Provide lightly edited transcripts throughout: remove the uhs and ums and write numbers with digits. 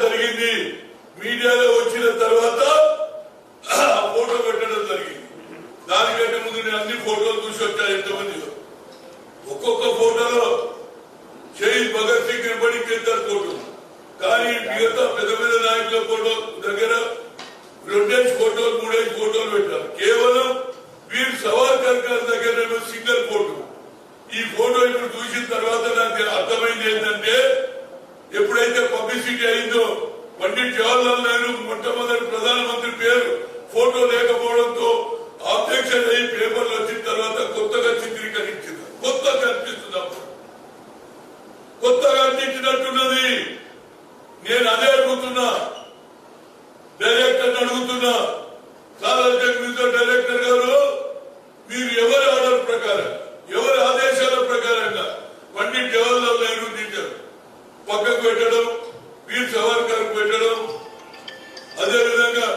జరిగింది. మీడియాలో వచ్చిన తర్వాత ఫోటో పెట్టడం జరిగింది. దానికంటే ముందు నేను అన్ని ఫోటోలు చూసి వచ్చా. ఎంతమంది ఒక్కొక్క ఫోటోలో షహీద్ భగత్ సింగ్ నిలబడి ఇద్దరు ఫోటో, కానీ మిగతా పెద్ద పెద్ద నాయకుల ఫోటో దగ్గర 2 ఫోటోలు 3 ఫోటోలు పెట్టారు. కేవలం వీర్ సవర్కర్ గారి దగ్గర సింగిల్ ఫోటో. ఈ ఫోటో ఇప్పుడు చూసిన తర్వాత నాకు అర్థమైంది ఏంటంటే, ఎప్పుడైతే పబ్లిసిటీ అయిందో పండిట్ జవహర్లాల్ నెహ్రూ మొట్టమొదటి ప్రధానమంత్రి పేరు ఫోటో లేకపోవడంతో ఆబ్జెక్షన్ అయ్యి పేపర్లు వచ్చిన తర్వాత కొత్తగా చిత్రీకరించింది. కొత్తగా కనిపిస్తుంది, అప్పుడు కొత్తగా అనిపించినట్టున్నది. నేను అదే అడుగుతున్నా, డైరెక్టర్ అడుగుతున్నా, డైరెక్టర్ గారు మీరు ఎవరి ఆర్డర్ ప్రకారం, ఎవరి ఆదేశాల ప్రకారంగా పండిట్ జవహర్లాల్ నెహ్రూ తీశారు పక్కకు పెట్టడం, వీర్ సవర్కర్ పెట్టడం, అదేవిధంగా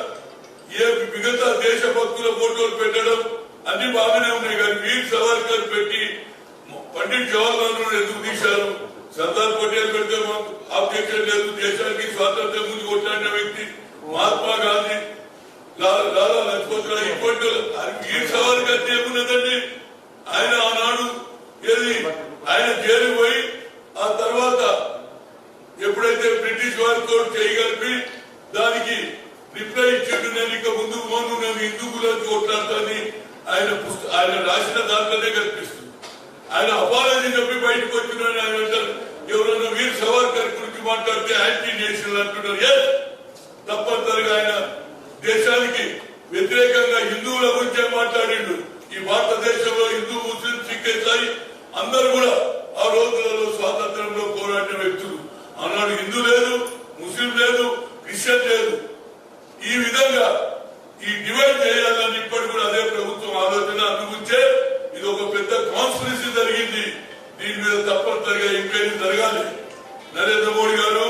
మిగతా దేశభక్తుల ఫోటోలు పెట్టడం అన్ని బాగానే ఉన్నాయి. కానీ వీర్ సవర్కర్ పెట్టి పండిట్ జవహర్లాల్ నెహ్రూ ఎందుకు తీశారు? సర్దార్ పటేల్ పెడితే మాకు ఆబ్జెక్షన్ లేదు. దేశానికి స్వాతంత్ర్యం ముందు కొట్లాడిన వ్యక్తి మహాత్మా గాంధీ, లాలా లజపత్ రాయ్, ఇటువంటి వీర్ సవర్కర్ ఏమున్నదండి? ఆయన ఆనాడు ఆయన జైలు పోయి ఆ తర్వాత ఎప్పుడైతే బ్రిటిష్ వారితో చేయగలిపి దానికి రిప్లై ఇచ్చిండు, నేను ఇక ముందుకు పోను, నేను హిందువులను కొట్లాడతాని ఆయన రాసిన దాంట్లోనే కనిపిస్తుంది. ఆయన అపాలజీ చెప్పి బయటకు వచ్చినాడు. ఆయన అంటారు, ఎవరన్నా వీర్ సవర్కర్ గురించి మాట్లాడితే యాంటీ నేషనల్ అంటున్నారు. తప్పనిసరిగా ఆయన దేశానికి వ్యతిరేకంగా హిందువుల గురించే మాట్లాడిండు. ఈ భారతదేశంలో హిందూ, ముస్లిం, సిక్, ఇసాయి అందరూ కూడా ఆ రోజులలో స్వాతంత్రంలో పోరాడిన వ్యక్తులు. ఆనాడు హిందూ లేదు, ముస్లిం లేదు, క్రిస్టియన్ లేదు. ఈ విధంగా ఈ డివైడ్ చేయాలని ఇప్పటి కూడా అదే ప్రభుత్వం ఆలోచన. అందుకుంటే ఇది ఒక పెద్ద కాన్స్పిరసీ జరిగింది. దీని మీద తప్పనిసరిగా ఎంక్వైరీ జరగాలి. నరేంద్ర మోడీ గారు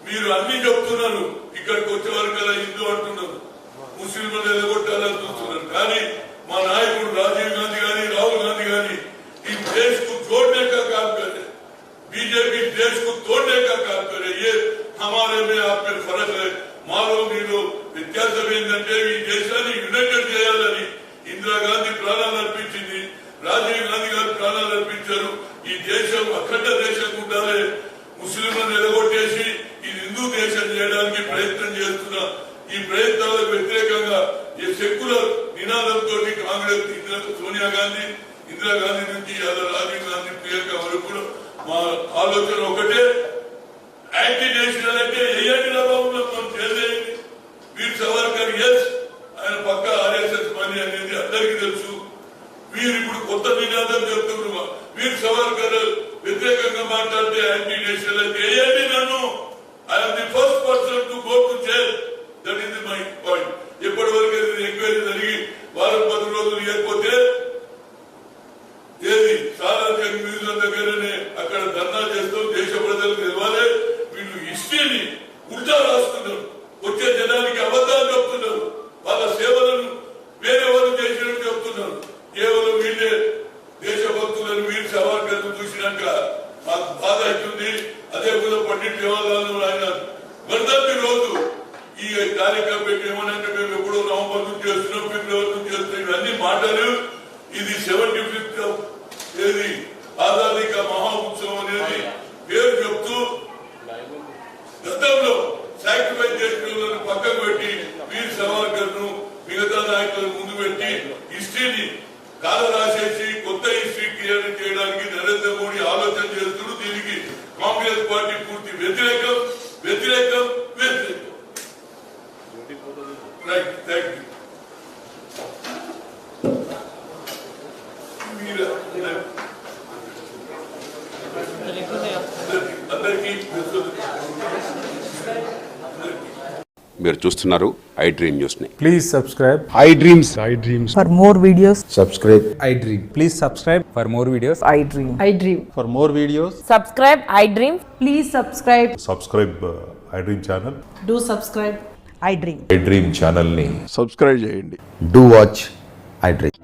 మీరు అన్ని చెప్తున్నారు, ఇక్కడికి వచ్చే వరకు కదా హిందూ అంటున్నారు, ముస్లింలను ఎదగొట్టాలని చూస్తున్నారు. కానీ మా నాయకుడు రాజీవ్ గాంధీ గాని, రాహుల్ గాంధీ గాని ఈ దేశ్ కు जोड़ने का काम करे, बीजेपी देश को तोड़ने का काम करे. ये हमारे में आप में फर्क है. మాలో మీరు వ్యత్యాసం ఏంటంటే ఈ దేశాన్ని యునైటెడ్ చేయాలని ఇందిరాగాంధీ ప్రాణాలు అర్పించింది, రాజీవ్ గాంధీ గారు ప్రాణాలు అర్పించారు. ఈ దేశం అఖండ దేశం ఉండాలి. ముస్లింలను ఎదగొట్టేసి ఈ హిందూ దేశం చేయడానికి ప్రయత్నం చేస్తున్న ఈ ప్రయత్నాలకు వ్యతిరేకంగా ఈ సెక్యులర్ నినాదంతో కాంగ్రెస్, సోనియా గాంధీ, ఇందిరాగాంధీ నుంచి రాజీవ్ గాంధీ, ప్రియాంక వరకు మా ఆలోచన ఒకటే, యాంటీ నేషనల్ అంటే ఏఎండి ప్రభావంలో మనం చేసేయండి. వీర్ సవర్కర్ ఆయన పక్క ఆర్ఎస్ఎస్ పని అనేది అందరికీ తెలుసు. వీరు ఇప్పుడు కొత్త నినాదం చెప్తున్నారు, వీర్ సవర్కర్ వ్యతిరేకంగా మాట్లాడితే యాంటీ నేషనల్ అంటే ఏఎండి నన్ను, I'm the first person to go to jail. That is my point. ఎప్పటి వరకు ఎంక్వైరీ జరిగి 10 రోజులు లేకపోతే సాలార్జంగ్ మ్యూజియం దగ్గరనే అక్కడ ధర్నా చేస్తూ దేశ ప్రజలకు ఇవ్వాలి. వీళ్ళు హిస్టరీని ఉల్టా రాస్తున్నారు, వచ్చే జనానికి అబద్ధాలు చెప్తున్నారు, వాళ్ళ సేవలను వేరే వాళ్ళు చేసినట్టు చెప్తున్నారు. కేవలం వీళ్ళే దేశభక్తులను వీర్ సవర్కర్ చూసినాక మాకు బాధ అవుతుంది. అదే కూడా పండిట్ జవహర్లాల్ నెహ్రూ ఆయన వర్ధంతి రోజు ఈ కార్యక్రమం పెట్టి ఏమనంటే మేము ఎప్పుడో నవంబర్ నుంచి చేస్తున్నాం, ఫిబ్రవరి నుంచి చేస్తున్నాం, ఇవన్నీ మాటలు. ఇది 75th ఆజాదీ కా మహా ఉత్సవం అనేది పేరు చెప్తూ గతంలో సాక్రిఫైస్ చేసిన పక్కకు పెట్టి వీర్ సవర్కర్ ను మిగతా నాయకులను ముందు పెట్టి హిస్టరీని కాల రాసేసి కొత్త హిస్టరీ క్రియేట్ చేయడానికి నరేంద్ర మోడీ ఆలోచన చేస్తున్నారు. దీనికి కాంగ్రెస్ పార్టీ పూర్తి వ్యతిరేకం. Right, thank you. మీరు చూస్తున్నారు ఐ డ్రీమ్ న్యూస్ ని. Please subscribe I dreams. For more videos subscribe I dream. Please subscribe for more videos. I dream for more videos subscribe I dream. Please subscribe I dream channel. Do subscribe I dream. I dream channel ని subscribe చేయండి. Do watch I dream.